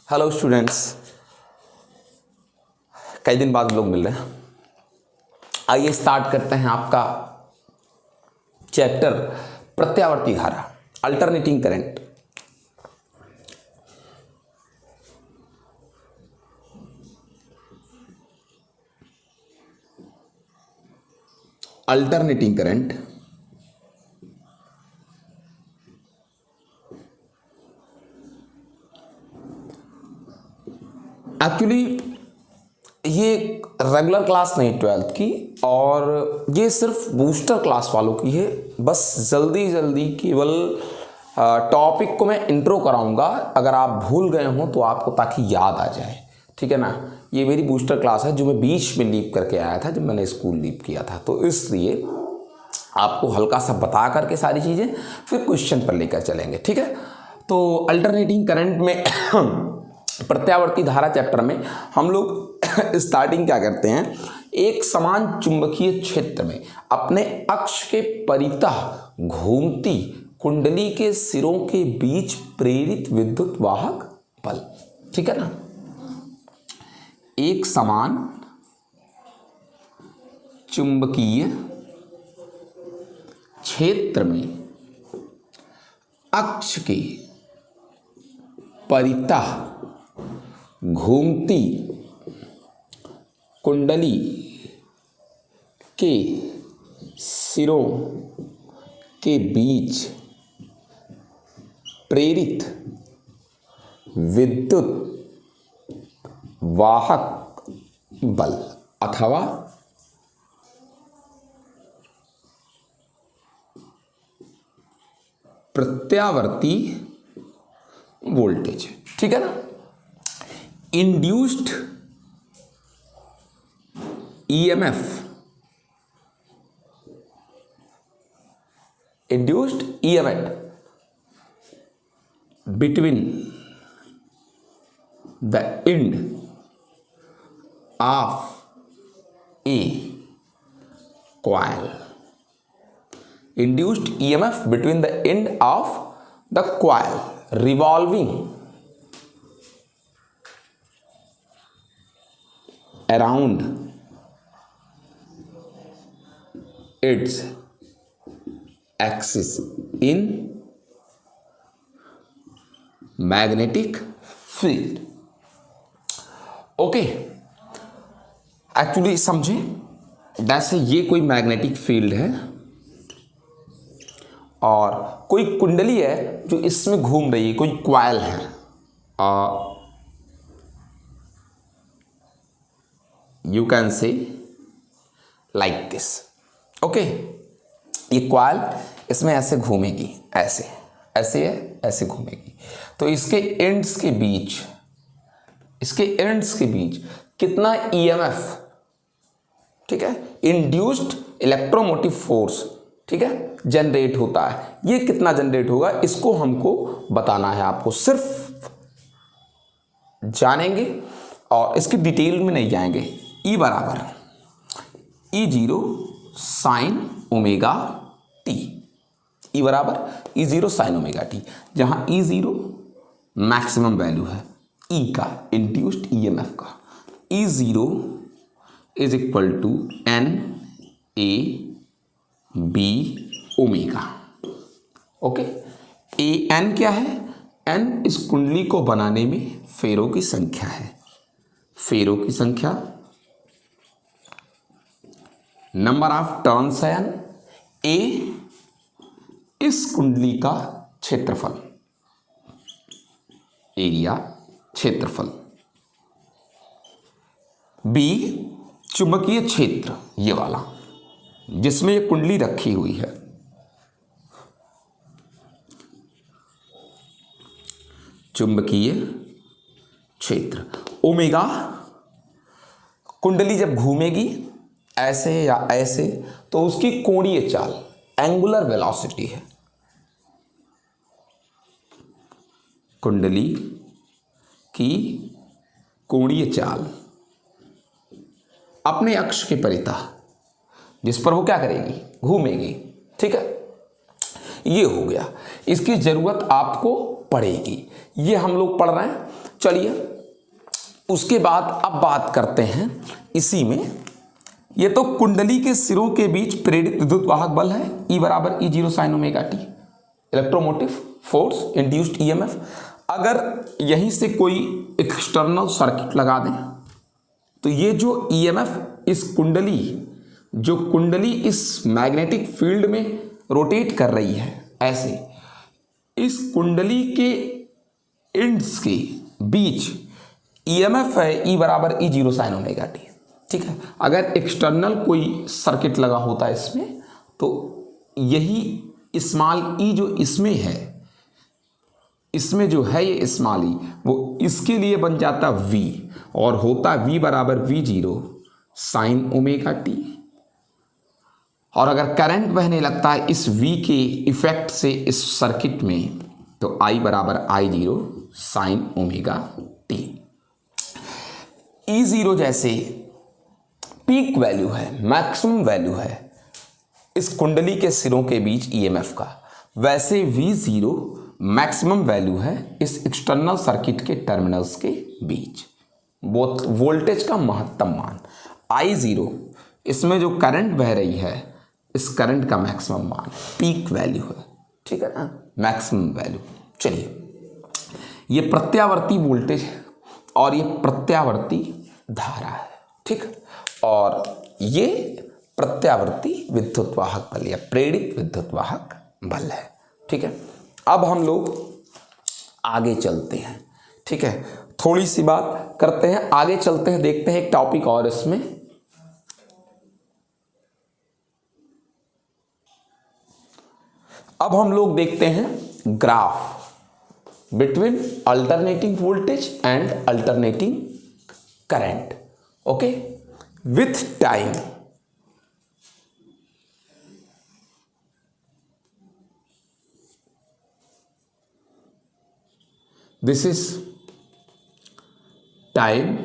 Hello students, कई दिन बाद लोग मिल रहे हैं। आइए स्टार्ट करते हैं आपका चैप्टर प्रत्यावर्ती धारा, alternating current. Alternating current actually ये रेगुलर क्लास नहीं 12th की, और ये सिर्फ बूस्टर क्लास वालों की है। बस जल्दी जल्दी केवल टॉपिक को मैं इंट्रो कराऊंगा, अगर आप भूल गए हो तो आपको, ताकि याद आ जाए। ठीक है ना। ये मेरी बूस्टर क्लास है जो मैं बीच में लीव करके आया था जब मैंने स्कूल लीव किया था, तो इसलिए आपको हल्का सा बता करके सारी चीज़ें फिर क्वेश्चन पर लेकर चलेंगे। ठीक है। तो अल्टरनेटिंग करंट में प्रत्यावर्ती धारा चैप्टर में हम लोग स्टार्टिंग क्या करते हैं, एक समान चुंबकीय क्षेत्र में अपने अक्ष के परितः घूमती कुंडली के सिरों के बीच प्रेरित विद्युत वाहक बल। ठीक है ना। एक समान चुंबकीय क्षेत्र में अक्ष के परितः घूमती कुंडली के सिरों के बीच प्रेरित विद्युत वाहक बल अथवा प्रत्यावर्ती वोल्टेज। ठीक है ना। Induced EMF, induced EMF between the end of a coil. Induced EMF between the end of the coil revolving around its axis in magnetic field. Okay, actually समझें, जैसे ये कोई मैग्नेटिक फील्ड है और कोई कुंडली है जो इसमें घूम रही है, कोई क्वाइल है। You can say like this. Okay, ये क्वाइल इसमें ऐसे घूमेगी, ऐसे ऐसे है, ऐसे घूमेगी। तो इसके एंड्स के बीच कितना EMF, ठीक है, इंड्यूस्ड इलेक्ट्रोमोटिव फोर्स, ठीक है, जनरेट होता है। ये कितना जनरेट होगा इसको हमको बताना है। आपको सिर्फ जानेंगे और इसकी डिटेल में नहीं जाएंगे। E बराबर E0 sign omega T. E बराबर E0 साइन ओमेगा टी, जहां E0 मैक्सिमम वैल्यू है E का, इंड्यूस्ड EMF का। E0 is equal to NA B omega. Okay, AN क्या है? N इस कुंडली को बनाने में फेरों की संख्या है। फेरों की संख्या, नंबर ऑफ टर्न्स है N। A इस कुंडली का क्षेत्रफल, एरिया, क्षेत्रफल। B चुंबकीय क्षेत्र, ये वाला जिसमें ये कुंडली रखी हुई है। चुंबकीय क्षेत्र। ओमेगा, कुंडली जब घूमेगी ऐसे या ऐसे तो उसकी कोणीय चाल, एंगुलर वेलोसिटी है। कुंडली की कोणीय चाल अपने अक्ष के परितः, जिस पर वो क्या करेगी, घूमेगी। ठीक है, ये हो गया। इसकी जरूरत आपको पड़ेगी, ये हम लोग पढ़ रहे हैं। चलिए उसके बाद अब बात करते हैं इसी में, ये तो कुंडली के सिरों के बीच प्रेरित विद्युत वाहक बल है, E बराबर E0 sign omega T, electromotive force induced EMF. अगर यहीं से कोई एक्सटर्नल सर्किट लगा दें तो ये जो ईएमएफ इस कुंडली, जो कुंडली इस मैग्नेटिक फील्ड में रोटेट कर रही है, ऐसे इस कुंडली के एंड्स के बीच ईएमएफ है E बराबर E0 साइन ओमेगा टी। ठीक है, अगर एक्सटर्नल कोई सर्किट लगा होता है इसमें तो यही स्मॉल ई जो इसमें है, इसमें जो है ये स्मॉल ई, वो इसके लिए बन जाता V और होता V बराबर V0 साइन ओमेगा टी। और अगर करंट बहने लगता है इस V के इफेक्ट से इस सर्किट में तो I बराबर I0 sine omega T. E0 जैसे पीक वैल्यू है, मैक्सिमम वैल्यू है इस कुंडली के सिरों के बीच ईएमएफ का, वैसे V0 मैक्सिमम वैल्यू है इस एक्सटर्नल सर्किट के टर्मिनल्स के बीच, बोथ वोल्टेज का महत्तम मान। I0 इसमें जो करंट बह रही है, इस करंट का मैक्सिमम मान, पीक वैल्यू है। ठीक है ना, मैक्सिमम वैल्यू। चलिए, ये प्रत्यावर्ती वोल्टेज है और ये प्रत्यावर्ती धारा है। ठीक, और ये प्रत्यावर्ती विद्युत वाहक बल या प्रेरित विद्युत वाहक बल है। ठीक है, अब हम लोग आगे चलते हैं। ठीक है, थोड़ी सी बात करते हैं, आगे चलते हैं, देखते हैं एक टॉपिक और इसमें। अब हम लोग देखते हैं graph between alternating voltage and alternating current, okay, with time. This is time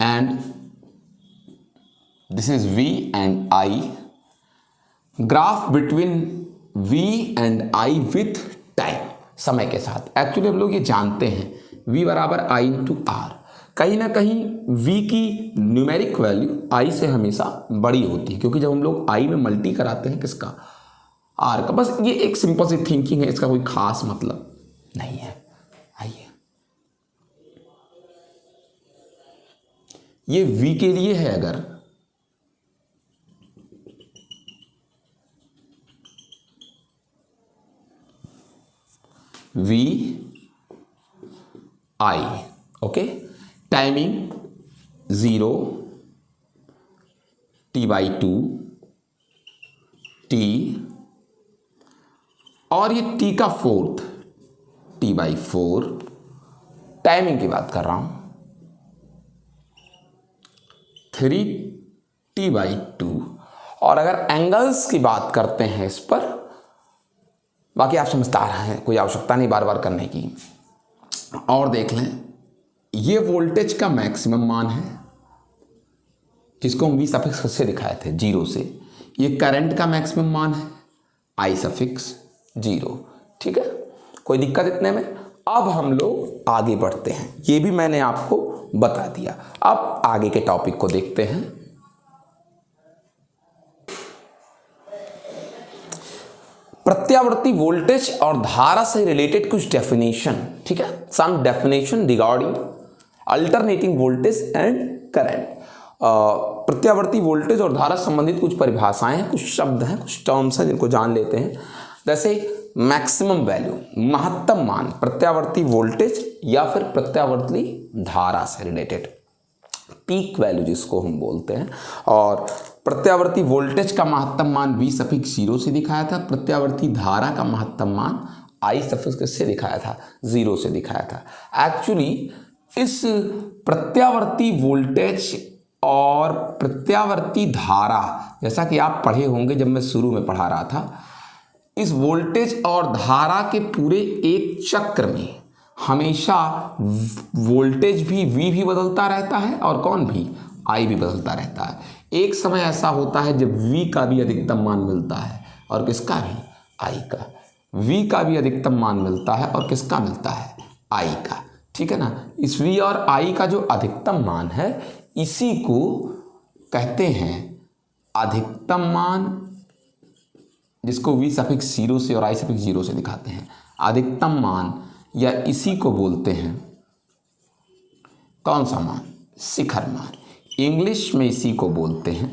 and this is V and I, graph between V and I with time, समय के साथ। एक्चुअली हम लोग ये जानते हैं V बराबर I इंटू R, कहीं ना कहीं V की न्यूमेरिक वैल्यू I से हमेशा बड़ी होती है, क्योंकि जब हम लोग I में मल्टी कराते हैं किसका, R का। बस ये एक सिंपल सी थिंकिंग है, इसका कोई खास मतलब नहीं है। आइए, ये V के लिए है, अगर V I, okay, timing 0 T/2 T, और ये T का फोर्थ T/4, टाइमिंग की बात कर रहा हूं, 3 T/2। और अगर एंगल्स की बात करते हैं इस पर, बाकी आप समझदार हैं, कोई आवश्यकता नहीं बार बार करने की। और देख लें, ये वोल्टेज का मैक्सिमम मान है जिसको हम V सफिक्स से दिखाए थे 0 से। ये करंट का मैक्सिमम मान है I सफिक्स 0। ठीक है, कोई दिक्कत इतने में। अब हम लोग आगे बढ़ते हैं, ये भी मैंने आपको बता दिया। अब आगे के टॉपिक को देखते हैं। प्रत्यावर्ती वोल्टेज और धारा से रिलेटेड कुछ डेफिनेशन। ठीक है, some definition regarding alternating voltage and current. प्रत्यावर्ती वोल्टेज और धारा संबंधित कुछ परिभाषाएं हैं, कुछ शब्द हैं, कुछ टर्म्स हैं जिनको जान लेते हैं। जैसे मैक्सिमम वैल्यू, महत्तम मान प्रत्यावर्ती वोल्टेज या फिर प्रत्यावर्ती धारा से रिलेटेड, पीक वैल्यू जिसको हम बोलते हैं। और प्रत्यावर्ती वोल्टेज का महत्तम मान V सफिक्स 0 से दिखाया था, प्रत्यावर्ती धारा का महत्तम मान I सफिक्स से दिखाया था, 0 से दिखाया था। एक्चुअली इस प्रत्यावर्ती वोल्टेज और प्रत्यावर्ती धारा, जैसा कि आप पढ़े होंगे जब मैं शुरू में पढ़ा रहा था, इस वोल्टेज और धारा के पूरे एक चक्र में हमेशा वोल्टेज भी V भी बदलता रहता है और कौन भी I भी बदलता रहता है। एक समय ऐसा होता है जब V का भी अधिकतम मान मिलता है और किसका भी, I का। V का भी अधिकतम मान मिलता है और किसका मिलता है, आई का, ठीक है ना। इस v और i का जो अधिकतम मान है इसी को कहते हैं अधिकतम मान, जिसको v सफिक्स 0 से और i सफिक्स 0 से दिखाते हैं अधिकतम मान, या इसी को बोलते हैं कौन सा मान, शिखर मान। इंग्लिश में इसी को बोलते हैं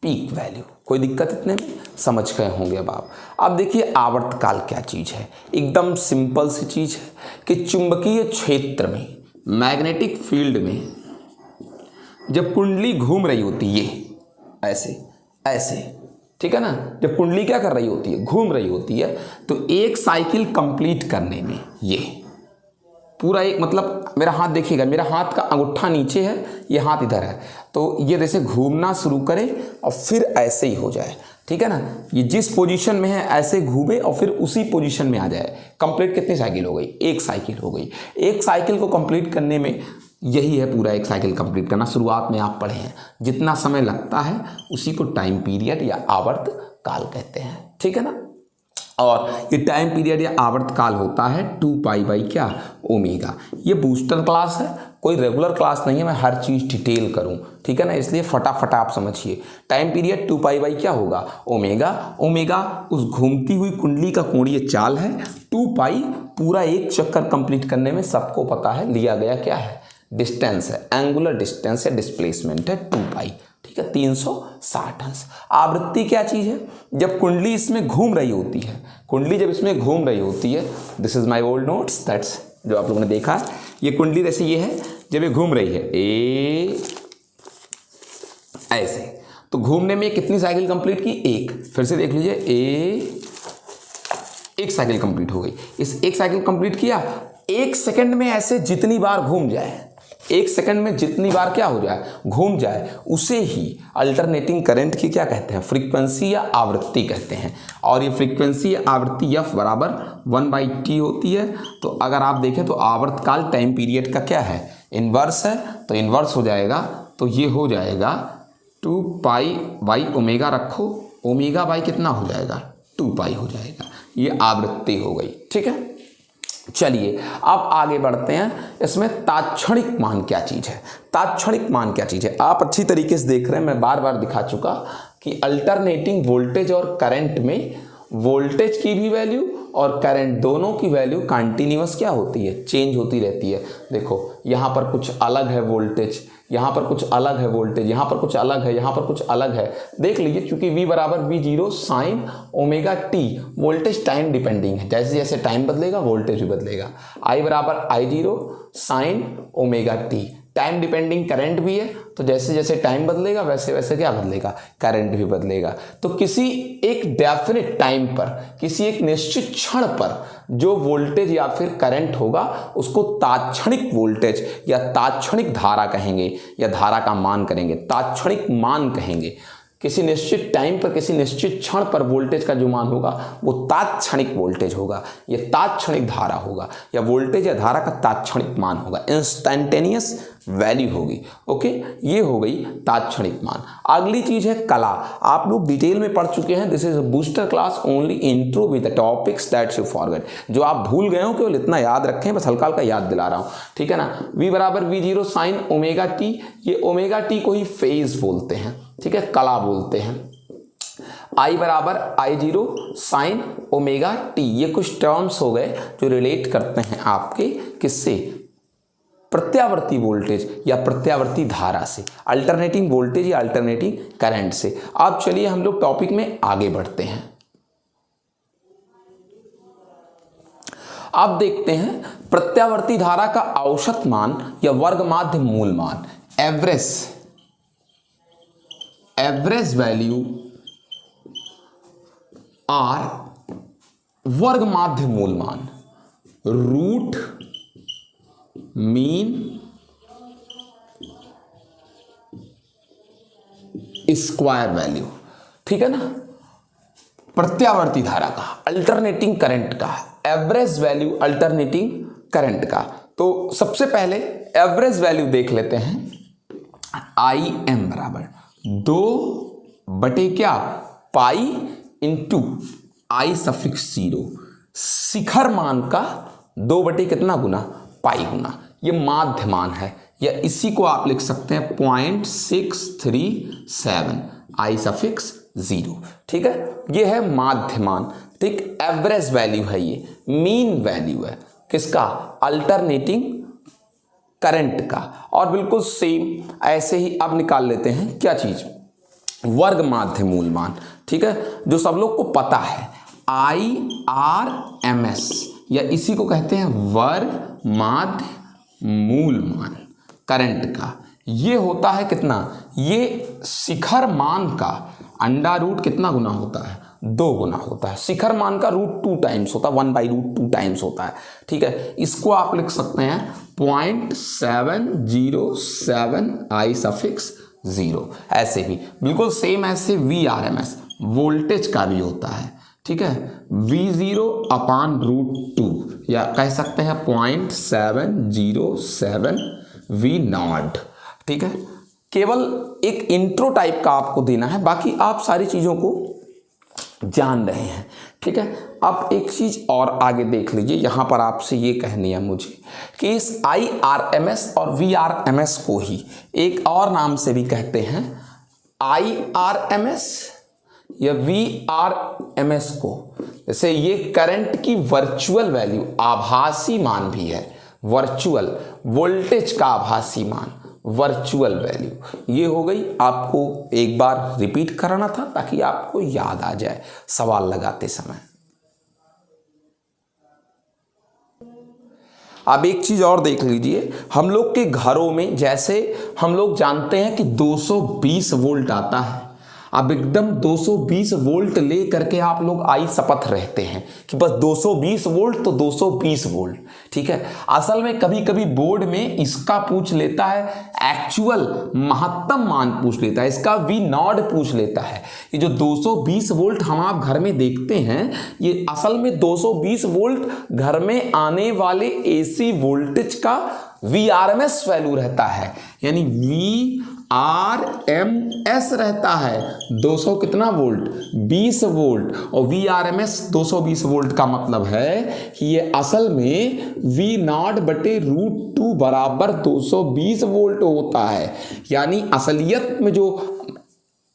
पीक वैल्यू। कोई दिक्कत इतने में, समझ गए होंगे अब आप। अब देखिए आवर्तकाल क्या चीज़ है, एकदम सिंपल सी चीज़ है कि चुंबकीय क्षेत्र में, मैग्नेटिक फील्ड में जब कुंडली घूम रही होती है ऐसे ऐसे, ठीक है ना, जब कुंडली क्या कर रही होती है, घूम रही होती है, तो एक साइकिल कंप्लीट करने में ये पूरा एक, मतलब मेरा हाथ देखिएगा, मेरा हाथ का अंगूठा नीचे है, ये हाथ इधर है, तो ये जैसे घूमना शुरू करे और फिर ऐसे ही हो जाए, ठीक है ना। ये जिस पोजीशन में है ऐसे घूमे और फिर उसी पोजीशन में आ जाए। कंप्लीट कितनी साइकिल हो गई, एक साइकिल हो गई। एक साइकिल को कंप्लीट करने में यही है पूरा एक साइकिल कंप्लीट करना। शुरुआत में आप पढ़े हैं, जितना समय लगता है उसी को टाइम पीरियड या आवर्त काल कहते हैं, ठीक है ना। और ये टाइम पीरियड या आवर्त काल होता है 2 पाई बाई क्या, ओमेगा। ये बूस्टर क्लास है, कोई रेगुलर क्लास नहीं है, मैं हर चीज़ डिटेल करूं, ठीक है ना, इसलिए फटाफट आप समझिए। टाइम पीरियड 2 पाई बाई क्या होगा, ओमेगा। ओमेगा उस घूमती हुई कुंडली का कोणीय चाल है। 2 पाई पूरा एक चक्कर कंप्लीट करने में सबको पता है लिया गया क्या है, डिस्टेंस है, एंगुलर डिस्टेंस या डिस्प्लेसमेंट है 2 पाई, ठीक है, 360 अंश। आवृत्ति क्या चीज़ है, जब कुंडली इसमें घूम रही होती है, कुंडली जब इसमें घूम रही होती है, this is my old notes, that's जो आप लोगों ने देखा, ये कुंडली जैसे ये है, जब ये घूम रही है ए ऐसे, तो घूमने में कितनी साइकिल कंप्लीट की, एक। फिर से देख लीजिए एक साइकिल कंप्लीट हो गई। इस एक साइकिल कंप्लीट किया, एक सेकंड में ऐसे जितनी बार घूम जाए, एक सेकंड में जितनी बार क्या हो जाए, घूम जाए, उसे ही अल्टरनेटिंग करंट की क्या कहते हैं, फ्रीक्वेंसी या आवृत्ति कहते हैं। और ये फ्रीक्वेंसी या आवृत्ति f बराबर 1/t होती है। तो अगर आप देखें तो आवर्तकाल टाइम पीरियड का क्या है, इन्वर्स है, तो इन्वर्स हो जाएगा, तो ये हो जाएगा 2 पाई बाई ओमेगा, रखो ओमेगा बाई कितना हो जाएगा, 2 पाई हो जाएगा। ये आवृत्ति हो गई, ठीक है। चलिए अब आगे बढ़ते हैं। इसमें तात्क्षणिक मान क्या चीज़ है, तात्क्षणिक मान क्या चीज़ है, आप अच्छी तरीके से देख रहे हैं, मैं बार बार दिखा चुका कि अल्टरनेटिंग वोल्टेज और करंट में वोल्टेज की भी वैल्यू और करंट दोनों की वैल्यू कंटिन्यूअस क्या होती है, चेंज होती रहती है। देखो यहाँ पर कुछ अलग है वोल्टेज, यहाँ पर कुछ अलग है वोल्टेज, यहाँ पर कुछ अलग है, यहाँ पर कुछ अलग है। देख लीजिए, क्योंकि v बराबर v0 sine omega t, voltage time depending है, जैसे जैसे टाइम बदलेगा वोल्टेज भी बदलेगा। i बराबर I0 sine omega t, time depending current भी है, तो जैसे जैसे टाइम बदलेगा वैसे वैसे क्या बदलेगा, करंट भी बदलेगा। तो किसी एक डेफिनेट टाइम पर, किसी एक निश्चित क्षण पर जो वोल्टेज या फिर करंट होगा उसको तात्क्षणिक वोल्टेज या तात्क्षणिक धारा कहेंगे, या धारा का मान करेंगे, तात्क्षणिक मान कहेंगे। किसी निश्चित टाइम पर, किसी निश्चित क्षण पर वोल्टेज का जो मान होगा वो तात्क्षणिक वोल्टेज होगा, या तात्क्षणिक धारा होगा, या वोल्टेज या धारा का तात्क्षणिक मान होगा, इंस्टेंटेनियस वैल्यू होगी। ओके, ये हो गई तात्क्षणिक मान। अगली चीज है कला। आप लोग डिटेल में पढ़ चुके हैं, this is a booster class, only intro with the topics that you forget. जो आप भूल गए हो केवल इतना याद रखें, बस हल्का हल्का याद दिला रहा हूँ, ठीक है ना। v बराबर v0 साइन ओमेगा टी, ये ओमेगा टी को ही फेज बोलते हैं, ठीक है, कला बोलते हैं। I बराबर I0 साइन ओमेगा टी, ये कुछ टर्म्स हो गए जो रिलेट करते हैं आपके किससे, प्रत्यावर्ती वोल्टेज या प्रत्यावर्ती धारा से, अल्टरनेटिंग वोल्टेज या अल्टरनेटिंग करंट से। अब चलिए हम लोग टॉपिक में आगे बढ़ते हैं। अब देखते हैं प्रत्यावर्ती धारा का औसत मान या वर्ग माध्य मूल मान, एवरेज वैल्यू आर वर्ग माध्य मूल मान, रूट मीन स्क्वायर वैल्यू, ठीक है ना। प्रत्यावर्ती धारा का, अल्टरनेटिंग करंट का, एवरेज वैल्यू अल्टरनेटिंग करंट का। तो सबसे पहले एवरेज वैल्यू देख लेते हैं। आई एम बराबर 2 बटे क्या, पाई इंटू आई सफिक्स 0, शिखर मान का 2 बटे कितना गुना, पाई गुना। ये माध्य मान है, या इसी को आप लिख सकते हैं 0.637 आई सफिक्स 0। ठीक है, ये है माध्य मान। ठीक, एवरेज वैल्यू है, ये मीन वैल्यू है किसका, अल्टरनेटिंग करंट का। और बिल्कुल सेम ऐसे ही अब निकाल लेते हैं क्या चीज, वर्ग माध्य मूल मान। ठीक है, जो सब लोग को पता है IRMS, या इसी को कहते हैं वर्ग माध्य मूल मान करंट का। ये होता है कितना, ये शिखर मान का अंडा रूट कितना गुना होता है, 2 गुना होता है। शिखर मान का रूट 2 टाइम्स होता है, 1/√2 टाइम्स होता है। ठीक है, इसको आप लिख सकते हैं 0.707 आई सफिक्स 0। ऐसे भी बिल्कुल सेम ऐसे VRMS वोल्टेज का भी होता है। ठीक है, V0/√2, या कह सकते हैं 0.707 V0। ठीक है, केवल एक इंट्रो टाइप का आपको देना है, बाकी आप सारी चीज़ों को जान रहे हैं। ठीक है, अब एक चीज़ और आगे देख लीजिए, यहाँ पर आपसे ये कहनी है मुझे कि इस IRMS और VRMS को ही एक और नाम से भी कहते हैं, IRMS या VRMS को। जैसे ये करंट की वर्चुअल वैल्यू, आभासी मान भी है, वर्चुअल वोल्टेज का आभासी मान, वर्चुअल वैल्यू। ये हो गई, आपको एक बार रिपीट कराना था ताकि आपको याद आ जाए सवाल लगाते समय। अब एक चीज और देख लीजिए, हम लोग के घरों में जैसे हम लोग जानते हैं कि 220 वोल्ट आता है, अब एकदम 220 वोल्ट ले करके आप लोग आई शपथ रहते हैं कि बस 220 वोल्ट तो 220 वोल्ट। ठीक है, असल में कभी कभी बोर्ड में इसका पूछ लेता है, एक्चुअल महत्तम मान पूछ लेता है, इसका V0 पूछ लेता है। ये जो 220 वोल्ट हम आप घर में देखते हैं, ये असल में 220 वोल्ट घर में आने वाले AC वोल्टेज का VRMS वैल्यू रहता है, यानी VRMS रहता है 200 कितना वोल्ट, 20 वोल्ट। और VRMS 220 वोल्ट का मतलब है कि ये असल में V0/√2 बराबर 220 वोल्ट होता है। यानी असलियत में जो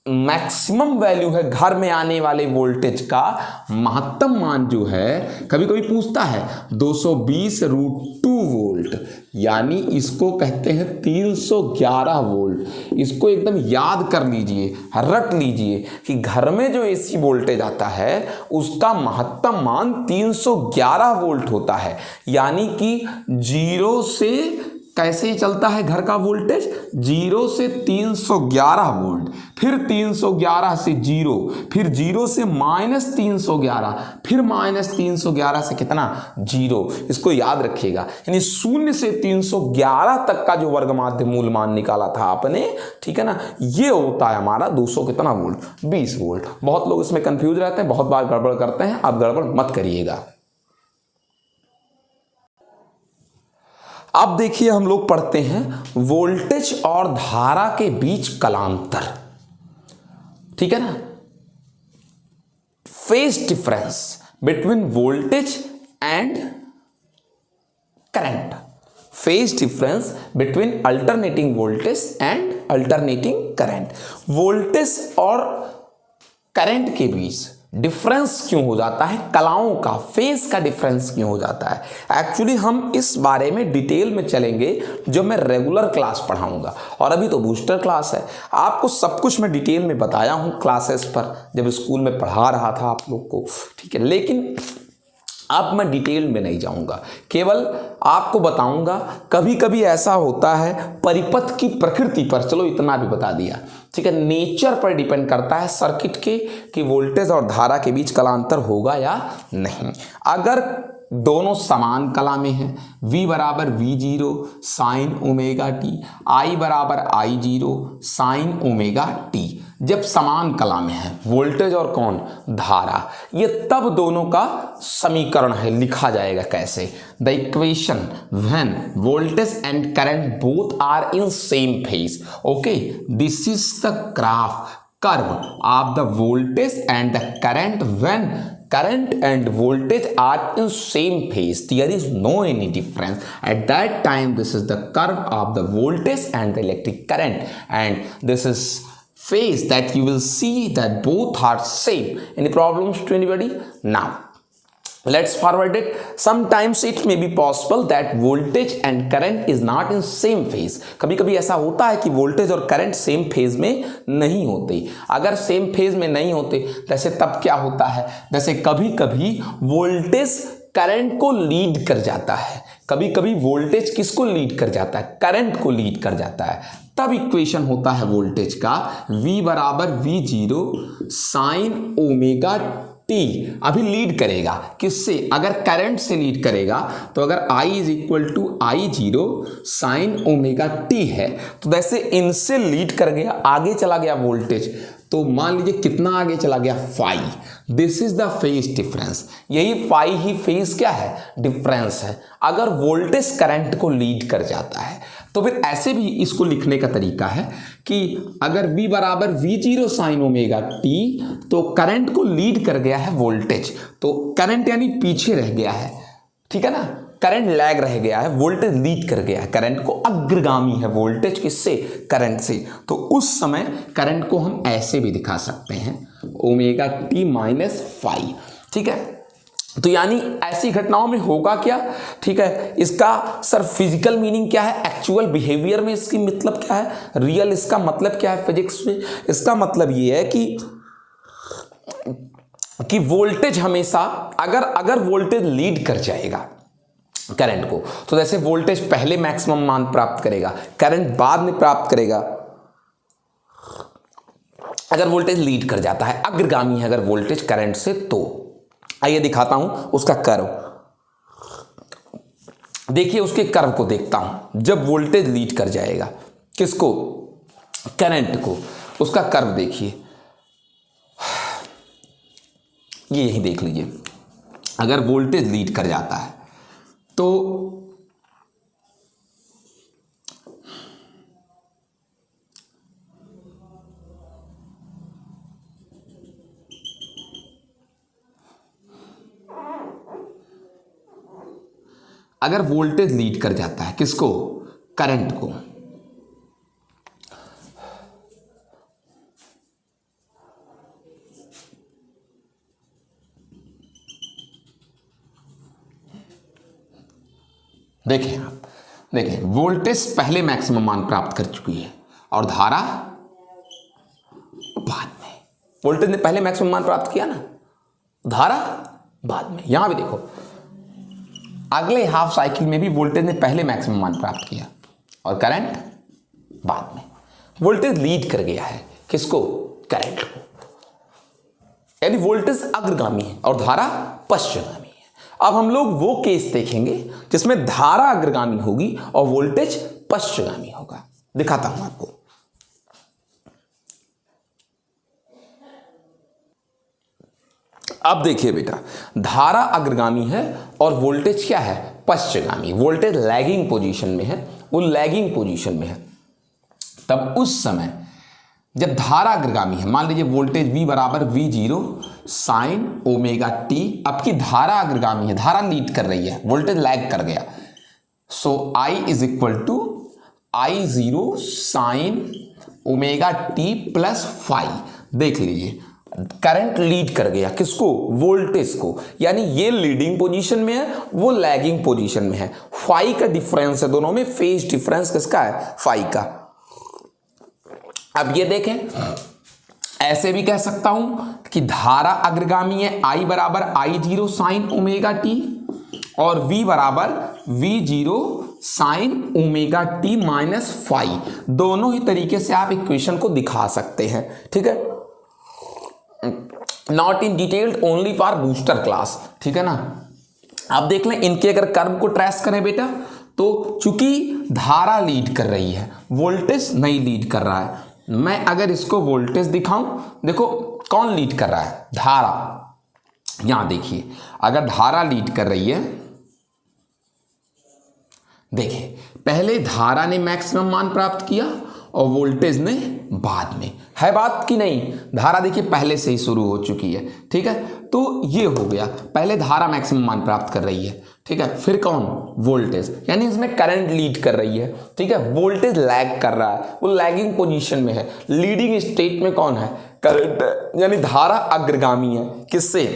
मैक्सिमम वैल्यू है घर में आने वाले वोल्टेज का, महत्तम मान जो है, कभी कभी पूछता है 220√2 वोल्ट, यानी इसको कहते हैं 311 वोल्ट। इसको एकदम याद कर लीजिए, रट लीजिए कि घर में जो AC वोल्टेज आता है उसका महत्तम मान 311 वोल्ट होता है। यानी कि 0 से कैसे चलता है घर का वोल्टेज, 0 से 311 वोल्ट, फिर 311 से 0, फिर 0 से -311, फिर -311 से कितना, 0। इसको याद रखिएगा, यानी 0 से 311 तक का जो वर्ग माध्य मूल मान निकाला था आपने, ठीक है ना, ये होता है हमारा 200 कितना वोल्ट, 20 वोल्ट। बहुत लोग इसमें कंफ्यूज रहते हैं, बहुत बार गड़बड़ करते हैं, आप गड़बड़ मत करिएगा। अब देखिए, हम लोग पढ़ते हैं वोल्टेज और धारा के बीच कलांतर। ठीक है ना, phase difference between voltage and current, phase difference between alternating voltage and alternating current. Voltage और करंट के बीच डिफरेंस क्यों हो जाता है, कलाओं का, फेज का डिफरेंस क्यों हो जाता है, एक्चुअली हम इस बारे में डिटेल में चलेंगे जब मैं रेगुलर क्लास पढ़ाऊंगा। और अभी तो बूस्टर क्लास है, आपको सब कुछ मैं डिटेल में बताया हूं क्लासेस पर, जब स्कूल में पढ़ा रहा था आप लोग को। ठीक है, लेकिन अब मैं डिटेल में नहीं जाऊंगा, केवल आपको बताऊंगा। कभी कभी ऐसा होता है परिपथ की प्रकृति पर, चलो इतना भी बता दिया, ठीक है, नेचर पर डिपेंड करता है सर्किट के कि वोल्टेज और धारा के बीच कलांतर होगा या नहीं। अगर दोनों समान कला में है, V बराबर V0 sine omega T, I बराबर I0 साइन ओमेगा टी, जब समान कला में है वोल्टेज और कौन, धारा, ये तब दोनों का समीकरण है, लिखा जाएगा कैसे, the equation when voltage and current both are in same phase. Okay, this is the graph curve of the voltage and the current when current and voltage are in same phase. There is no any difference. At that time, this is the curve of the voltage and the electric current, and this is phase that you will see that both are same. Any problems to anybody? Now let's forward it. Sometimes it may be possible that voltage and current is not in same phase. कभी कभी ऐसा होता है कि voltage और current same phase में नहीं होते. अगर सेम फेज में नहीं होते जैसे तब क्या होता है, जैसे कभी कभी वोल्टेज करंट को लीड कर जाता है, कभी कभी वोल्टेज किसको लीड कर जाता है, करंट को लीड कर जाता है. तब इक्वेशन होता है वोल्टेज का V बराबर V0 साइन ओमेगा टी. अभी लीड करेगा किससे, अगर करंट से लीड करेगा तो अगर I is equal to I0 sine omega t है तो जैसे इनसे लीड कर गया, आगे चला गया वोल्टेज, तो मान लीजिए कितना आगे चला गया, phi. This is the phase difference. यही फाई ही फेज क्या है, डिफरेंस है. अगर वोल्टेज करंट को लीड कर जाता है तो फिर ऐसे भी इसको लिखने का तरीका है कि अगर V बराबर V0 साइन ओमेगा टी तो करंट को लीड कर गया है वोल्टेज, तो करंट यानी पीछे रह गया है, ठीक है ना, करंट लैग रह गया है, वोल्टेज लीड कर गया है, करंट को अग्रगामी है वोल्टेज किससे, करंट से. तो उस समय करंट को हम ऐसे भी दिखा सकते हैं ओमेगा टी माइनस फाई. ठीक है, तो यानी ऐसी घटनाओं में होगा क्या, ठीक है. इसका सर फिजिकल मीनिंग क्या है, एक्चुअल बिहेवियर में इसकी मतलब क्या है, रियल इसका मतलब क्या है फिजिक्स में. इसका मतलब ये है कि वोल्टेज हमेशा अगर वोल्टेज लीड कर जाएगा करंट को, तो जैसे वोल्टेज पहले मैक्सिमम मान प्राप्त करेगा, करंट बाद में प्राप्त करेगा. अगर वोल्टेज लीड कर जाता है, अग्रगामी है अगर वोल्टेज करंट से, तो आइए दिखाता हूं उसका कर्व. देखिए उसके कर्व को देखता हूं जब वोल्टेज लीड कर जाएगा किसको, करंट को. उसका कर्व देखिए, ये यही देख लीजिए. अगर वोल्टेज लीड कर जाता है तो अगर वोल्टेज लीड कर जाता है किसको, करंट को, देखें आप, देखें वोल्टेज पहले मैक्सिमम मान प्राप्त कर चुकी है और धारा बाद में. वोल्टेज ने पहले मैक्सिमम मान प्राप्त किया ना, धारा बाद में. यहां भी देखो अगले हाफ साइकिल में भी वोल्टेज ने पहले मैक्सिमम मान प्राप्त किया और करंट बाद में. वोल्टेज लीड कर गया है किसको, करंट को. यानी वोल्टेज अग्रगामी है और धारा पश्चगामी है. अब हम लोग वो केस देखेंगे जिसमें धारा अग्रगामी होगी और वोल्टेज पश्चगामी होगा. दिखाता हूं आपको. अब देखिए बेटा, धारा अग्रगामी है और वोल्टेज क्या है, पश्चगामी. वोल्टेज लैगिंग पोजीशन में है, वो लैगिंग पोजीशन में है. तब उस समय जब धारा अग्रगामी है, मान लीजिए वोल्टेज V बराबर V0 साइन ओमेगा टी. अब की धारा अग्रगामी है, धारा लीड कर रही है, वोल्टेज लैग कर गया. So I is equal to I0 sine omega t plus phi. देख लीजिए करंट लीड कर गया किसको, वोल्टेज को. यानी ये लीडिंग पोजीशन में है, वो लैगिंग पोजीशन में है. फाई का डिफरेंस है दोनों में, फेज डिफरेंस किसका है, फाई का. अब ये देखें, ऐसे भी कह सकता हूं कि धारा अग्रगामी है, I बराबर I0 साइन ओमेगा टी और V बराबर V0 sine omega t minus phi. दोनों ही तरीके से आप इक्वेशन को दिखा सकते हैं. ठीक है, not in detailed, only for booster class. ठीक है ना. आप देख लें इनके अगर कर्व को ट्रेस करें बेटा, तो चूंकि धारा लीड कर रही है, वोल्टेज नहीं लीड कर रहा है. मैं अगर इसको वोल्टेज दिखाऊं, देखो कौन लीड कर रहा है, धारा. यहां देखिए अगर धारा लीड कर रही है, देखिए पहले धारा ने मैक्सिमम मान प्राप्त किया और वोल्टेज ने बाद में। है बात कि नहीं? धारा देखिए पहले से ही शुरू हो चुकी है, ठीक है। तो ये हो गया, पहले धारा मैक्सिमम मान प्राप्त कर रही है, ठीक है, फिर कौन? वोल्टेज, यानी इसमें करंट लीड कर रही है, ठीक है। वोल्टेज लैग कर रहा है, वो लैगिंग पोजीशन में है। लीडिंग स्टेट में कौन है? करंट, यानी धारा अग्रगामी है। किससे?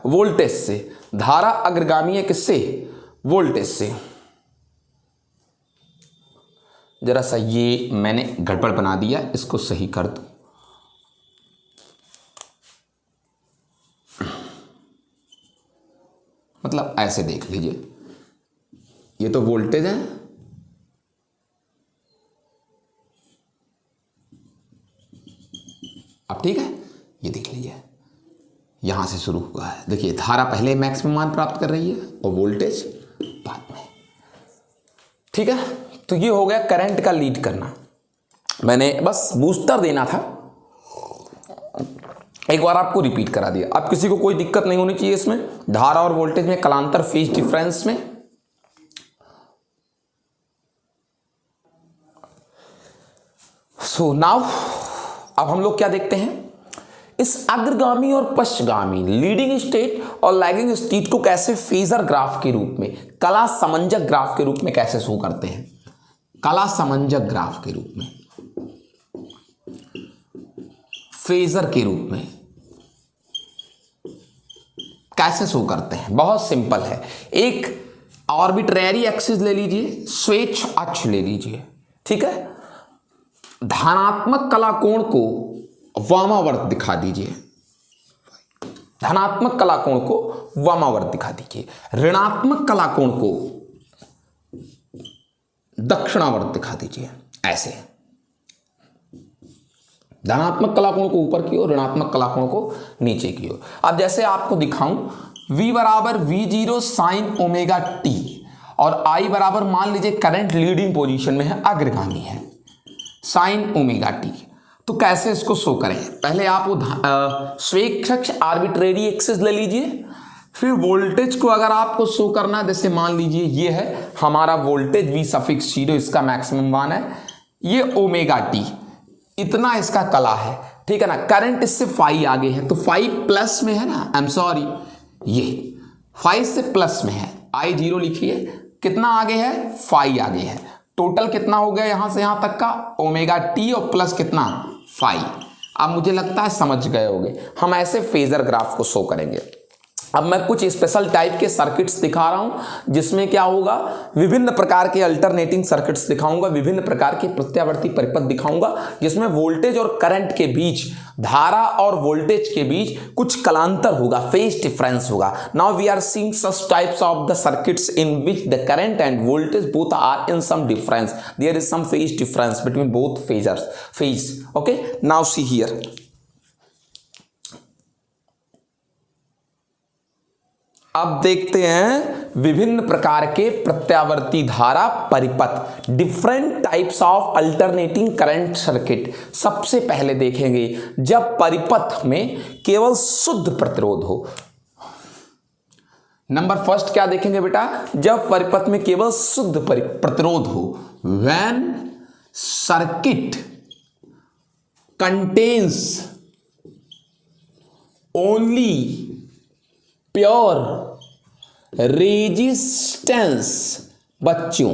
वोल्टेज से। धारा अग्रगामी है किससे? वोल्टेज से। जरा सा ये मैंने गड़बड़ बना दिया, इसको सही कर दो। मतलब ऐसे देख लीजिए, ये तो वोल्टेज है, अब ठीक है। ये देख लीजिए यहां से शुरू हुआ है, देखिए धारा पहले मैक्सिमम मान प्राप्त कर रही है और वोल्टेज बाद में, ठीक है। तो ये हो गया करंट का लीड करना। मैंने बस बूस्टर देना था, एक बार आपको रिपीट करा दिया। अब किसी को कोई दिक्कत नहीं होनी चाहिए इसमें, धारा और वोल्टेज में कालांतर फेज डिफरेंस में। सो नाउ अब हम लोग क्या देखते हैं, इस अग्रगामी और पश्चगामी, लीडिंग स्टेट और लैगिंग स्टेट को कैसे फेजर ग्राफ के रूप में, कला समंजक ग्राफ के रूप में कैसे शो करते हैं। कला समंजक ग्राफ के रूप में, फेजर के रूप में कैसे शो करते हैं। बहुत सिंपल है, एक आर्बिट्रेरी एक्सिस ले लीजिए, स्वेच्छ अक्ष ले लीजिए, ठीक है। धनात्मक कला कोण को वामावर्त दिखा दीजिए, धनात्मक कला कोण को वामावर्त दिखा दीजिए, ऋणात्मक कला कोण को दक्षिणावर्त दिखा दीजिए। ऐसे धनात्मक कला कोण को ऊपर की ओर, ऋणात्मक कला कोण को नीचे की ओर। अब जैसे आपको दिखाऊं, V बराबर V0 साइन ओमेगा टी और I बराबर मान लीजिए करंट लीडिंग पोजीशन में है, अग्रगामी है, साइन ओमेगा टी। तो कैसे इसको शो करें? पहले आप वो स्वेच्छ आर्बिट्रेरी एक्सिस ले लीजिए, फिर वोल्टेज को अगर आपको शो करना है, जैसे मान लीजिए ये है हमारा वोल्टेज V सफिक्स 0, इसका मैक्सिमम मान है, ये ओमेगा टी, इतना इसका कला है, ठीक है ना। करंट इससे फाई आगे है, तो फाई प्लस में है ना, आई एम सॉरी, ये फाई से प्लस में है, I0 लिखिए, कितना आगे है? फाई आगे है। टोटल कितना हो गया यहां से यहां तक का? ओमेगा टी और प्लस कितना? फाई। अब मुझे लगता है समझ गए होंगे, हम ऐसे फेजर ग्राफ को शो करेंगे। अब मैं कुछ स्पेशल टाइप के सर्किट्स दिखा रहा हूं, जिसमें क्या होगा, विभिन्न प्रकार के अल्टरनेटिंग सर्किट्स दिखाऊंगा, विभिन्न प्रकार के प्रत्यावर्ती परिपथ दिखाऊंगा, जिसमें वोल्टेज और करंट के बीच, धारा और वोल्टेज के बीच कुछ कलांतर होगा, फेज डिफरेंस होगा। Now we are seeing such types of the circuits in which the current and voltage both are in some difference, there is some phase difference between both phase. Okay, now see here, अब देखते हैं विभिन्न प्रकार के प्रत्यावर्ती धारा परिपथ, different types of alternating current circuit. सबसे पहले देखेंगे जब परिपथ में केवल शुद्ध प्रतिरोध हो। नंबर फर्स्ट क्या देखेंगे बेटा? जब परिपथ में केवल शुद्ध प्रतिरोध हो, when circuit contains only pure resistance. बच्चों,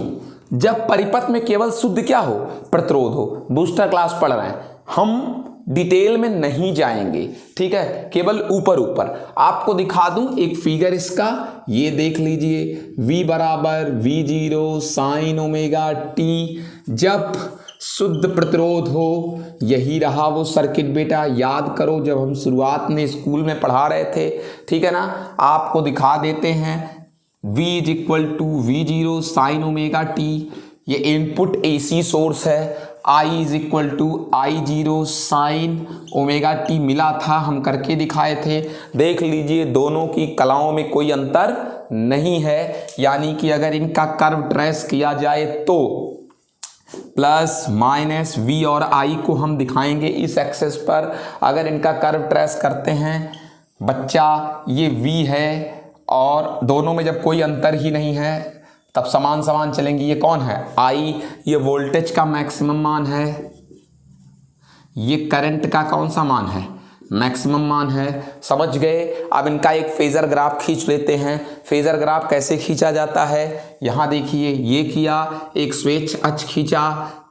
जब परिपथ में केवल शुद्ध क्या हो? प्रतिरोध हो। बूस्टर क्लास पढ़ रहे हैं हम, डिटेल में नहीं जाएंगे, ठीक है, केवल ऊपर ऊपर आपको दिखा दूं एक फिगर इसका, ये देख लीजिए, V बराबर V0 साइन ओमेगा टी, जब शुद्ध प्रतिरोध हो, यही रहा वो सर्किट बेटा। याद करो जब हम शुरुआत में स्कूल में पढ़ा रहे थे, ठीक है ना, आपको दिखा देते हैं V is equal to V0 sine omega t, ये इनपुट AC सोर्स है, I is equal to I0 sine omega t मिला था, हम करके दिखाए थे। देख लीजिए दोनों की कलाओं में कोई अंतर नहीं है, यानी कि अगर इनका कर्व ट्रेस किया जाए तो प्लस माइनस V और I को हम दिखाएंगे इस एक्सेस पर। अगर इनका कर्व ट्रेस करते हैं बच्चा, ये V है और दोनों में जब कोई अंतर ही नहीं है, तब समान समान चलेंगी। ये कौन है? आई, ये वोल्टेज का मैक्सिमम मान है, ये करंट का कौन सा मान है? मैक्सिमम मान है। समझ गए? अब इनका एक फेजर ग्राफ खींच लेते हैं। फेजर ग्राफ कैसे खींचा जाता है? यहाँ देखिए, ये किया, एक स्वेच्छ अक्ष खींचा,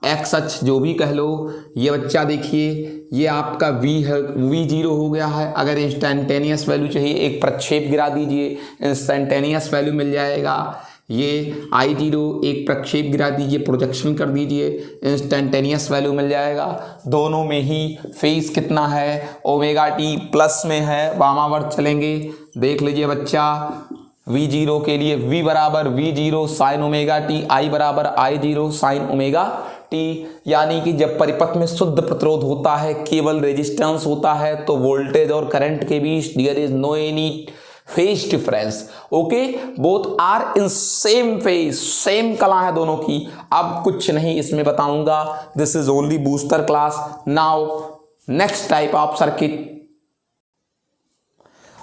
एक्स अक्ष जो भी कह लो। ये बच्चा देखिए, ये आपका V है, V0 हो गया है। अगर इंस्टेंटेनियस वैल्यू चाहिए, एक प्रक्षेप गिरा दीजिए, इंस्टेंटेनियस वैल्यू मिल जाएगा। ये I0 एक प्रक्षेप गिरा दीजिए, प्रोजेक्शन कर दीजिए, इंस्टेंटेनियस वैल्यू मिल जाएगा। दोनों में ही फेज कितना है? ओमेगा टी प्लस में है, वामावर्त चलेंगे। देख लीजिए बच्चा, V0 के लिए V बराबर V0 sine omega T, I बराबर I0 साइन ओमेगा टी। यानी कि जब परिपथ में शुद्ध प्रतिरोध होता है, केवल रेजिस्टेंस होता है, तो वोल्टेज और करंट के बीच there is no any phase difference. Okay, both are in same phase, same कला है दोनों की। अब कुछ नहीं इसमें बताऊंगा, this is only booster class. Now next type of circuit.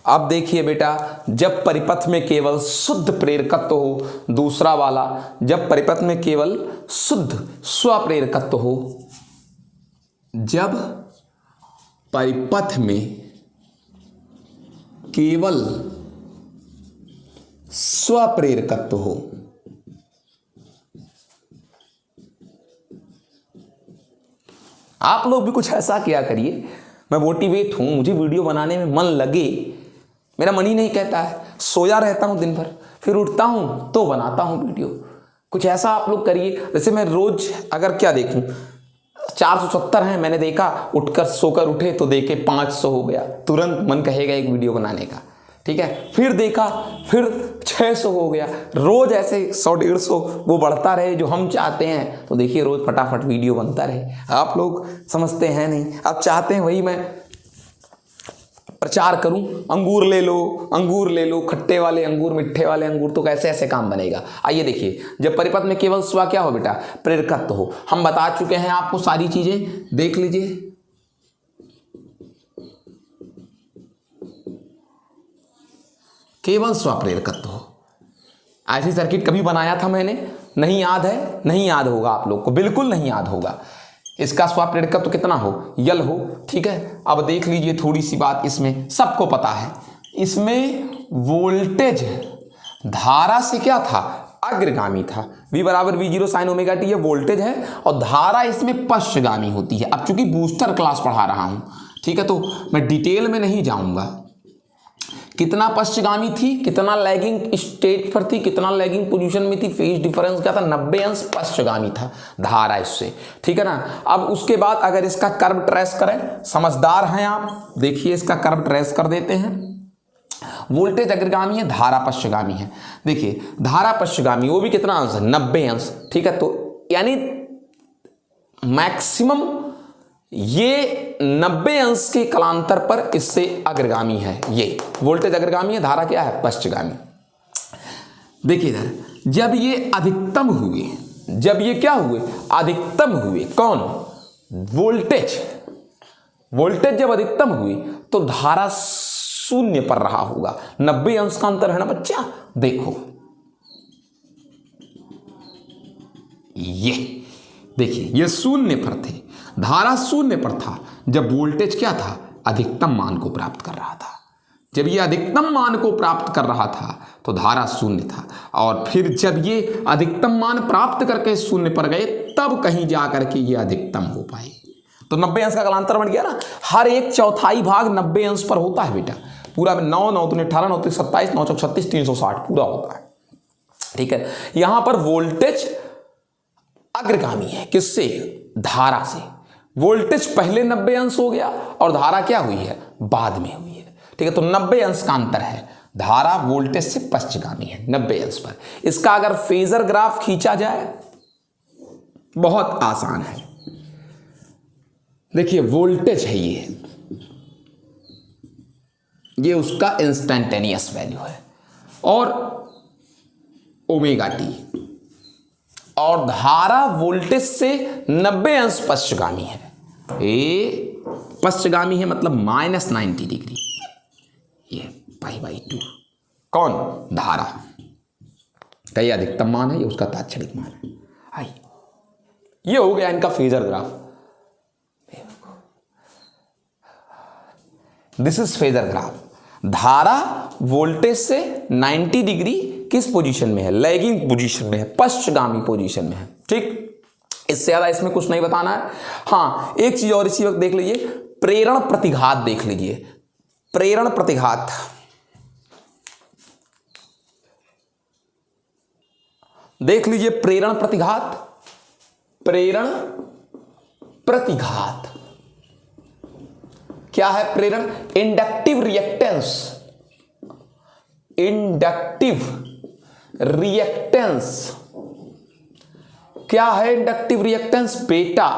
अब देखिए बेटा, जब परिपथ में केवल शुद्ध प्रेरकत्व हो, दूसरा वाला, जब परिपथ में केवल शुद्ध स्वप्रेरकत्व हो, जब परिपथ में केवल स्वप्रेरकत्व हो, आप लोग भी कुछ ऐसा किया करिए। मैं मोटिवेट हूं, मुझे वीडियो बनाने में मन लगे, मेरा मन ही नहीं कहता है, सोया रहता हूं दिन भर, फिर उठता हूं तो बनाता हूं वीडियो। कुछ ऐसा आप लोग करिए। जैसे मैं रोज अगर क्या देखूं, 470 हैं, मैंने देखा, उठकर सोकर उठे तो देखे 500 हो गया, तुरंत मन कहेगा एक वीडियो बनाने का, ठीक है। फिर देखा, फिर 600 हो गया, रोज ऐसे 100-150 वो बढ़ता रहे जो हम चाहते हैं, तो देखिए रोज फटाफट वीडियो बनता रहे। आप लोग समझते हैं नहीं, आप चाहते हैं वही मैं प्रचार करूं, अंगूर ले लो, अंगूर ले लो, खट्टे वाले अंगूर, मिठे वाले अंगूर, तो कैसे ऐसे काम बनेगा। आइए देखिए, जब परिपथ में केवल स्व क्या हो बेटा? प्रेरकत्व हो। हम बता चुके हैं आपको सारी चीजें, देख लीजिए। केवल स्वप्रेरकत्व हो। ऐसी सर्किट कभी बनाया था मैंने? नहीं याद है? नहीं याद होगा आप लोग को, बिल्कुल नहीं याद होगा। इसका स्वप्रेरकत्व तो कितना हो? यल हो, ठीक है। अब देख लीजिए थोड़ी सी बात, इसमें सबको पता है, इसमें वोल्टेज धारा से क्या था? अग्रगामी था। V बराबर V0 साइन ओमेगा टी, ये वोल्टेज है, और धारा इसमें पश्चगामी होती है। अब चूंकि बूस्टर क्लास पढ़ा रहा हूं, ठीक है, तो मैं डिटेल में नहीं जाऊंगा। कितना पश्चगामी थी, कितना लैगिंग स्टेट पर थी, कितना लैगिंग पोजीशन में थी, फेज डिफरेंस क्या था? 90 अंश पश्चगामी था धारा इससे, ठीक है ना। अब उसके बाद अगर इसका कर्व ट्रेस करें, समझदार हैं आप, देखिए इसका कर्व ट्रेस कर देते हैं। वोल्टेज अग्रगामी है, धारा पश्चगामी है। देखिए धारा पश्चगामी, वो भी कितना अंश है? 90 अंश, ठीक है। तो यानी मैक्सिमम ये 90 अंश के कालांतर पर इससे अग्रगामी है। ये वोल्टेज अग्रगामी है, धारा क्या है? पश्चगामी। देखिए इधर, जब ये अधिकतम हुए, जब ये क्या हुए? अधिकतम हुए। कौन? वोल्टेज। वोल्टेज जब अधिकतम हुई तो धारा शून्य पर रहा होगा। 90 अंश का अंतर है ना बच्चा, देखो ये देखिए, ये शून्य पर थे, धारा शून्य पर था जब वोल्टेज क्या था? अधिकतम मान को प्राप्त कर रहा था। जब ये अधिकतम मान को प्राप्त कर रहा था तो धारा शून्य था, और फिर जब ये अधिकतम मान प्राप्त करके शून्य पर गए, तब कहीं जाकर के ये अधिकतम हो पाए। तो 90 अंश का कालांतर बन गया ना। हर एक चौथाई भाग 90 अंश पर होता है बेटा। पूरा 9 9 दूनी 18 9 27 9 चौक 36 360 पूरा होता है, ठीक है। यहां पर वोल्टेज अग्रगामी है, किससे? धारा से। वोल्टेज पहले 90 अंश हो गया और धारा क्या हुई है? बाद में हुई है, ठीक है। तो 90 अंश का अंतर है, धारा वोल्टेज से पश्चगामी है 90 अंश पर। इसका अगर फेजर ग्राफ खींचा जाए, बहुत आसान है। देखिए वोल्टेज है ये उसका इंस्टेंटेनियस वैल्यू है, और ओमेगा टी, और धारा वोल्टेज से 90 अंश पश्चगामी है। ये पश्चगामी है मतलब -90 डिग्री, ये π/2। कौन? धारा, का ये अधिकतम मान है, ये उसका तात्क्षणिक मान है। आई ये हो गया इनका phasor graph. This is phasor graph. धारा वोल्टेज से 90 डिग्री किस पोजीशन में है? लैगिंग पोजीशन में है, पश्चगामी पोजीशन में है। ठीक, इससे ज्यादा इसमें कुछ नहीं बताना है। हाँ, एक चीज और इसी वक्त देख लीजिए, प्रेरण प्रतिघात देख लीजिए। प्रेरण प्रतिघात, देख लीजिए प्रेरण प्रतिघात। प्रेरण प्रतिघात क्या है? प्रेरण इंडक्टिव रिएक्टेंस। इंडक्टिव रिएक्टेंस क्या है? इंडक्टिव रिएक्टेंस बेटा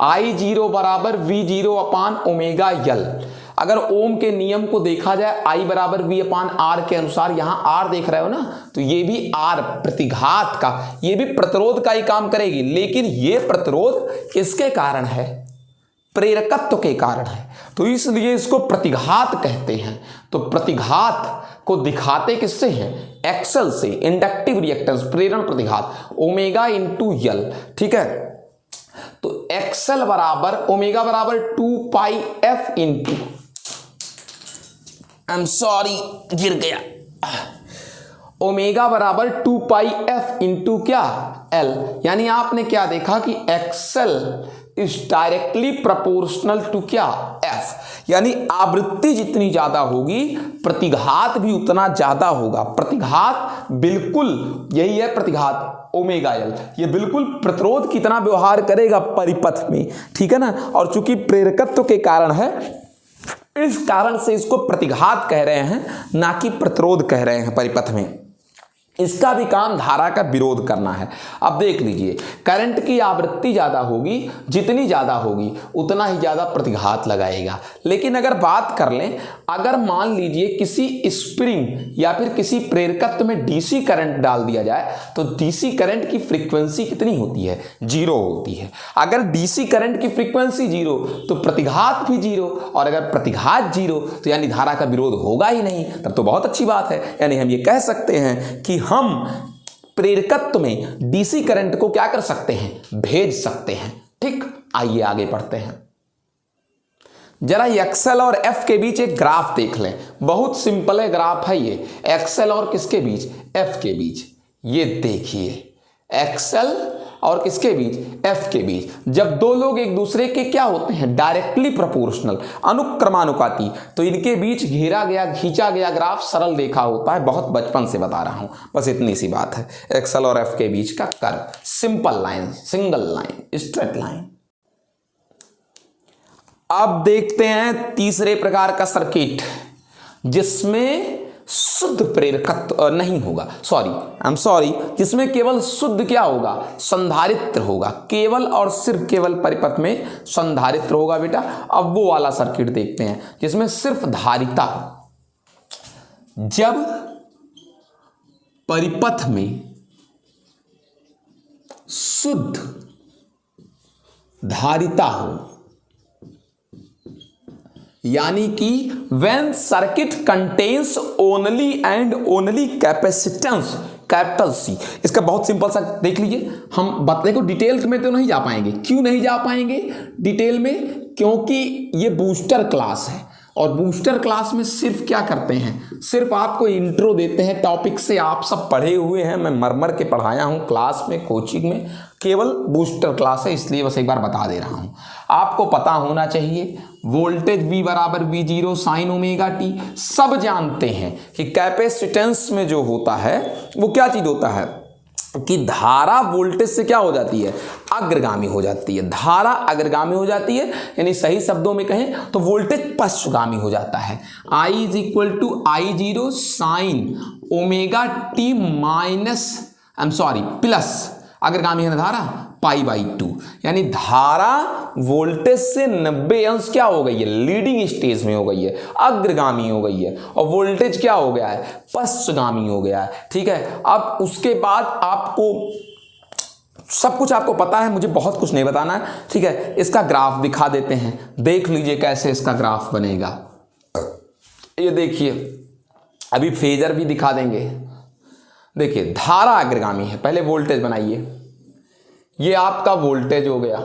I0 बराबर V0 अपान ओमेगा L। अगर ओम के नियम को देखा जाए I बराबर V अपान R के अनुसार, यहां R देख रहे हो ना, तो ये भी R प्रतिघात का, ये भी प्रतिरोध का ही काम करेगी, लेकिन ये प्रतिरोध किसके कारण है? प्रेरकत्व के कारण है, तो इसलिए इसको प्रतिघात कहते हैं। तो प्रतिघात को दिखाते किससे हैं? एक्सल से। इंडक्टिव रिएक्टेंस प्रेरण प्रतिघात ओमेगा इंटू L। ठीक है, तो एक्सल बराबर ओमेगा बराबर 2 pi F into, I am sorry गिर गया, ओमेगा बराबर 2 पाई F इंटू क्या? L। यानी आपने क्या देखा कि XL is directly proportional to क्या? F। यानी आवृत्ति जितनी ज्यादा होगी प्रतिघात भी उतना ज्यादा होगा। प्रतिघात बिल्कुल यही है, प्रतिघात ओमेगा L, ये बिल्कुल प्रतिरोध की तरह व्यवहार करेगा परिपथ में। ठीक है ना, और चूंकि प्रेरकत्व के कारण है, इस कारण से इसको प्रतिघात कह रहे हैं, ना कि प्रतिरोध कह रहे हैं परिपथ में। इसका भी काम धारा का विरोध करना है। अब देख लीजिए, करंट की आवृत्ति ज्यादा होगी, जितनी ज्यादा होगी उतना ही ज्यादा प्रतिघात लगाएगा। लेकिन अगर बात कर लें, अगर मान लीजिए किसी स्प्रिंग या फिर किसी प्रेरकत्व में डीसी करंट डाल दिया जाए, तो डीसी करंट की फ्रीक्वेंसी कितनी होती है? 0 होती है। अगर डीसी करंट की फ्रीक्वेंसी 0 तो प्रतिघात भी 0, और अगर प्रतिघात 0 तो यानी धारा का विरोध होगा ही नहीं। तब तो बहुत अच्छी बात है, यानी हम ये कह सकते हैं कि हम प्रेरकत्व में डीसी करंट को क्या कर सकते हैं? भेज सकते हैं। ठीक, आइए आगे बढ़ते हैं। जरा एक्सेल और एफ के बीच एक ग्राफ देख लें। बहुत सिंपल है ग्राफ है ये, एक्सेल और किसके बीच? एफ के बीच। ये देखिए, एक्सेल और किसके बीच? एफ के बीच। जब दो लोग एक दूसरे के क्या होते हैं? डायरेक्टली प्रोपोर्शनल, अनुक्रमानुपाती, तो इनके बीच घेरा गया, खींचा गया ग्राफ सरल रेखा होता है। बहुत बचपन से बता रहा हूं, बस इतनी सी बात है। एक्सेल और एफ के बीच का curve, simple line, single line, straight line. अब देखते हैं तीसरे प्रकार का सर्किट, जिसमें शुद्ध प्रेरकत्व नहीं होगा, जिसमें केवल शुद्ध क्या होगा? संधारित्र होगा। केवल और सिर्फ केवल परिपथ में संधारित्र होगा बेटा। अब वो वाला सर्किट देखते हैं जिसमें सिर्फ धारिता हो। जब परिपथ में शुद्ध धारिता हो, यानी कि when circuit contains only and only capacitance, capital C। इसका बहुत सिंपल सा देख लीजिए, हम बताने को डिटेल में तो नहीं जा पाएंगे। क्यों नहीं जा पाएंगे डिटेल में? क्योंकि ये बूस्टर क्लास है, और बूस्टर क्लास में सिर्फ क्या करते हैं? सिर्फ आपको इंट्रो देते हैं टॉपिक से। आप सब पढ़े हुए हैं, मैं मर के पढ़ाया हूं क्लास में, कोचिंग में। केवल बूस्टर क्लास है, इसलिए बस एक बार बता दे रहा हूं। आपको पता होना चाहिए वोल्टेज V बराबर V0 साइन ओमेगा टी। सब जानते हैं कि कैपेसिटेंस में जो होता है वो क्या चीज होता है कि धारा वोल्टेज से क्या हो जाती है? अग्रगामी हो जाती है। धारा अग्रगामी हो जाती है, यानी सही शब्दों में कहें तो वोल्टेज पश्चगामी हो जाता है। I is equal to I0 sine omega t minus plus अग्रगामी है ना धारा, पाई बाई 2। यानी धारा वोल्टेज से 90 अंश क्या हो गई है? लीडिंग स्टेज में हो गई है, अग्रगामी हो गई है, और वोल्टेज क्या हो गया है? पश्चगामी हो गया है। ठीक है, अब उसके बाद आपको सब कुछ आपको पता है, मुझे बहुत कुछ नहीं बताना है। ठीक है, इसका ग्राफ दिखा देते हैं, देख लीजिए कैसे इसका ग्राफ बनेगा। ये देखिए, अभी फेजर भी दिखा देंगे। देखिए धारा अग्रगामी है, पहले वोल्टेज बनाइए, ये आपका वोल्टेज हो गया,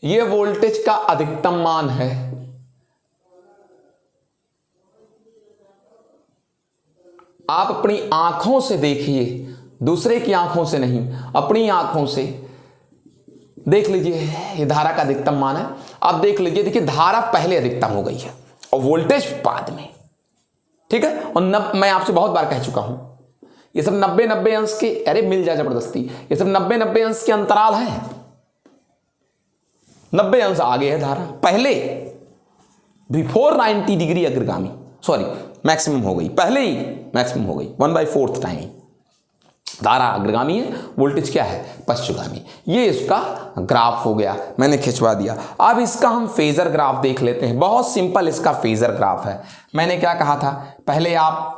ये वोल्टेज का अधिकतम मान है, आप अपनी आंखों से देखिए, दूसरे की आंखों से नहीं, अपनी आंखों से देख लीजिए, ये धारा का अधिकतम मान है। आप देख लीजिए, देखिए धारा पहले अधिकतम हो गई है और वोल्टेज बाद में, ठीक है। और मैं आपसे बहुत बार कह चुका हूं, ये सब 90-90 अंश के, अरे मिल जाए जबरदस्ती, ये सब 90-90 अंश के अंतराल है, 90 अंश आगे है धारा, पहले बिफोर 90 डिग्री अग्रगामी, सॉरी मैक्सिमम हो गई, पहले ही मैक्सिमम हो गई, 1/4 टाइम धारा अग्रगामी है, वोल्टेज क्या है पश्चगामी। ये इसका ग्राफ हो गया, मैंने खिंचवा दिया। अब इसका हम फेजर ग्राफ देख लेते हैं, बहुत सिंपल इसका फेजर ग्राफ है। मैंने क्या कहा था, पहले आप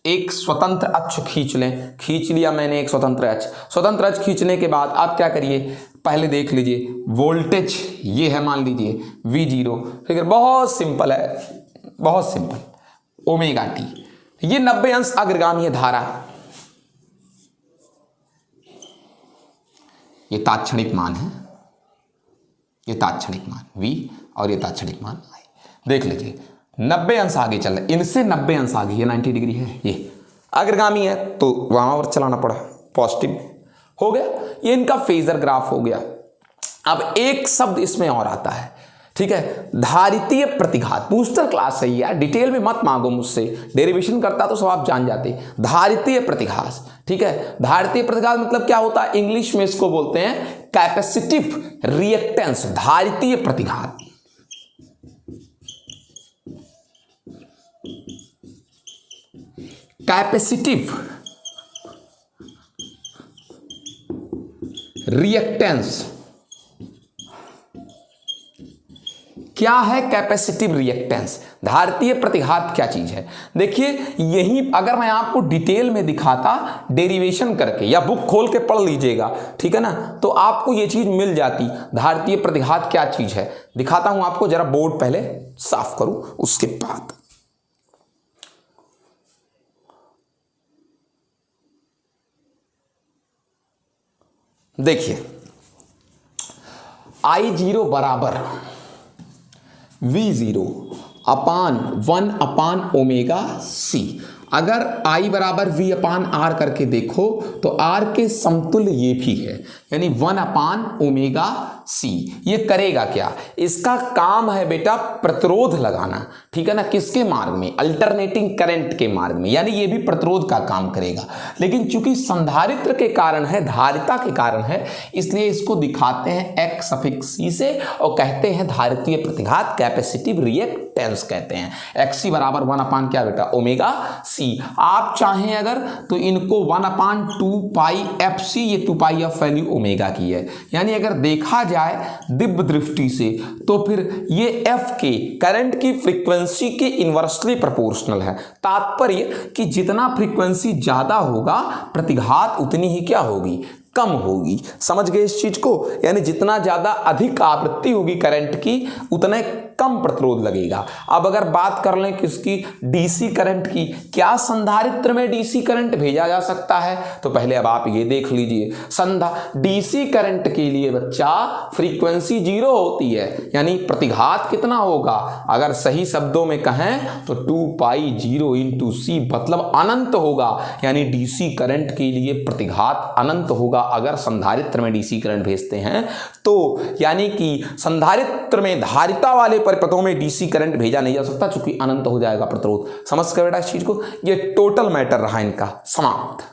एक स्वतंत्र अक्ष खींच लें, खींच लिया मैंने एक स्वतंत्र अक्ष, स्वतंत्र अक्ष खींचने के बाद आप क्या करिए, पहले देख लीजिए वोल्टेज ये है, मान लीजिए V0, ठीक है, बहुत सिंपल है, बहुत सिंपल, ओमेगा टी, ये 90 अंश अग्रगामी है धारा, ये तात्क्षणिक मान है, ये तात्क्षणिक मान V और ये तात्क्षणिक मान I। देख लीजिए 90 अंश आगे चल रहा है, इनसे 90 अंश आगे, ये 90 डिग्री है, ये अग्रगामी है तो वहां पर चलाना पड़ा, पॉजिटिव हो गया। ये इनका फेजर ग्राफ हो गया। अब एक शब्द इसमें और आता है, ठीक है, धारितीय प्रतिघात। बूस्टर क्लास है यार, डिटेल में मत मांगो मुझसे, डेरिवेशन करता तो सब आप जान जाते। धारितीय प्रतिघात, ठीक है, धारितीय प्रतिघात मतलब क्या होता है, इंग्लिश में इसको बोलते हैं कैपेसिटिव रिएक्टेंस, धारितीय प्रतिघात। कैपेसिटिव रिएक्टेंस क्या है, कैपेसिटिव रिएक्टेंस, धारितीय प्रतिघात क्या चीज है। देखिए यही अगर मैं आपको डिटेल में दिखाता डेरिवेशन करके, या बुक खोल के पढ़ लीजिएगा, ठीक है ना, तो आपको ये चीज मिल जाती, धारितीय प्रतिघात क्या चीज है। दिखाता हूं आपको, जरा बोर्ड पहले साफ करूं उसके बाद। देखिए I0 बराबर V0 अपान 1/ω/c। अगर I बराबर V/R करके देखो तो R के समतुल्य ये भी है, यानी 1/ω/c। ये करेगा क्या, इसका काम है बेटा प्रतिरोध लगाना, ठीक है ना, किसके मार्ग में, अल्टरनेटिंग करंट के मार्ग में, यानी ये भी प्रतिरोध का काम करेगा। लेकिन चूंकि संधारित्र के कारण है, धारिता के कारण है, इसलिए इसको दिखाते हैं x∗c से और कहते हैं धारितीय प्रतिघात, कैपेसिटिव रिएक्टेंस कहते हैं। xc बराबर 1 क्या बेटा ω/c। आप चाहें अगर तो इनको 1/2πfc, ये 2πf वैल्यू ओमेगा की है, यानी अगर देखा जाए दिव्य दृष्टि से तो फिर ये f के करंट की फ्रीक्वेंसी के इनवर्सली प्रोपोर्शनल है। तात्पर्य कि जितना फ्रीक्वेंसी ज्यादा होगा प्रतिघात उतनी ही क्या होगी, कम होगी। समझ गए इस चीज को, यानी जितना ज्यादा अधिक आवृत्ति होगी करंट की उतने कम प्रतिरोध लगेगा। अब अगर बात कर लें किसकी, डीसी करंट की, क्या संधारित्र में डीसी करंट भेजा जा सकता है, तो पहले अब आप ये देख लीजिए, डीसी करंट के लिए बच्चा फ्रीक्वेंसी 0 होती है, यानी प्रतिघात कितना होगा, अगर सही शब्दों में कहें तो 2π0 × c मतलब अनंत होगा, यानी डीसी करंट के लिए प्रतिघात अनंत होगा अगर संधारित्र में डीसी करंट भेजते हैं तो। यानी कि संधारित्र में धारिता वाले परिपथों में डीसी करंट भेजा नहीं जा सकता, चूंकि अनंत हो जाएगा प्रतिरोध। समझ कर बेटा इस चीज को, ये टोटल मैटर रहा इनका, समाप्त।